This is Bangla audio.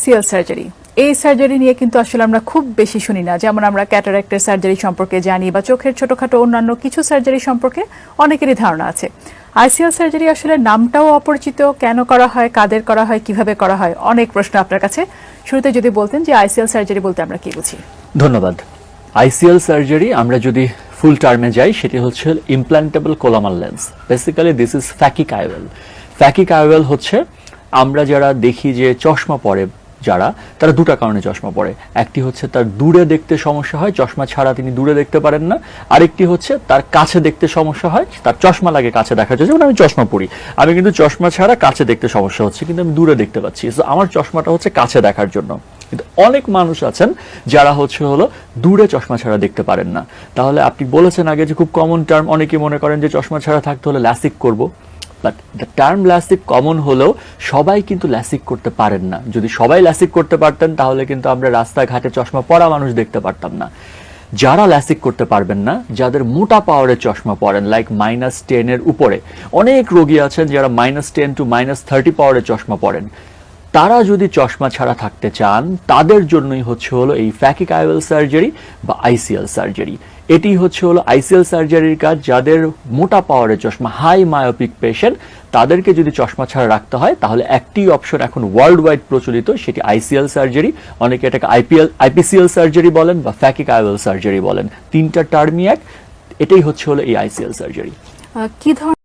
আইসিএল সার্জারি, এই সার্জারি নিয়ে কিন্তু আসলে আমরা খুব বেশি শুনি না। যেমন আমরা ক্যাটারাক্টের সার্জারি সম্পর্কে জানি বা চোখের ছোটখাটো অন্যান্য কিছু সার্জারি সম্পর্কে অনেকেরই ধারণা আছে। আইসিএল সার্জারি আসলে নামটাও অপরিচিত, কেন করা হয়, কাদের করা হয়, কিভাবে করা হয়, অনেক প্রশ্ন আপনার কাছে। শুরুতে যদি বলতেন যে আইসিএল সার্জারি বলতে আমরা কি বুঝি? ধন্যবাদ। আইসিএল সার্জারি আমরা যদি ফুল টার্মে যাই সেটি হচ্ছে implantable collamer lens. Basically this is phakic IOL. Phakic IOL হচ্ছে আমরা যারা দেখি যে চশমা পরে যারা, তারা দুটা কারণে চশমা পরে। একটি হচ্ছে তার দূরে দেখতে সমস্যা হয়, চশমা ছাড়া তিনি দূরে দেখতে পারেন না। আরেকটি হচ্ছে তার কাছে দেখতে সমস্যা হয়, তার চশমা লাগে কাছে দেখার জন্য। যেমন আমি চশমা পরি, আমি কিন্তু চশমা ছাড়া কাছে দেখতে সমস্যা হচ্ছে, কিন্তু আমি দূরে দেখতে পাচ্ছি। আমার চশমাটা হচ্ছে কাছে দেখার জন্য। কিন্তু অনেক মানুষ আছেন যারা হলো দূরে চশমা ছাড়া দেখতে পারেন না। তাহলে আপনি বলেছেন আগে যে খুব কমন টার্ম, অনেকে মনে করেন যে চশমা ছাড়া থাকতে হলে ল্যাসিক করব। But the term LASIK common হলেও সবাই কিন্তু ল্যাসিক করতে পারেন না। যদি সবাই ল্যাসিক করতে পারতেন তাহলে কিন্তু আমরা রাস্তাঘাটে চশমা পরা মানুষ দেখতে পারতাম না। যারা ল্যাসিক করতে পারবেন না, যাদের মোটা পাওয়ারের চশমা পরেন, লাইক -10 এর উপরে, অনেক রোগী আছেন যারা -10 to -30 পাওয়ারের চশমা পরেন, তারা যদি চশমা ছাড়া থাকতে চান তাদের জন্যই হলো এই ফ্যাকিক আইওয়েল সার্জারি বা আইসিএল সার্জারি। এটি হলো আইসিএল সার্জারির কাজ। যাদের মোটা পাওয়ারের চশমা, হাই মায়োপিক পেশেন্ট, তাদেরকে যদি চশমা ছাড়া রাখতে হয় তাহলে একটি অপশন এখন ওয়ার্ল্ড ওয়াইড প্রচলিত, সেটি আইসিএল সার্জারি। অনেকে এটাকে আইপিসিএল সার্জারি বলেন বা ফ্যাকিক আইওয়েল সার্জারি বলেন। তিনটা টার্মই এক। এটাই হলো এই আইসিএল সার্জারি। কি ধরনের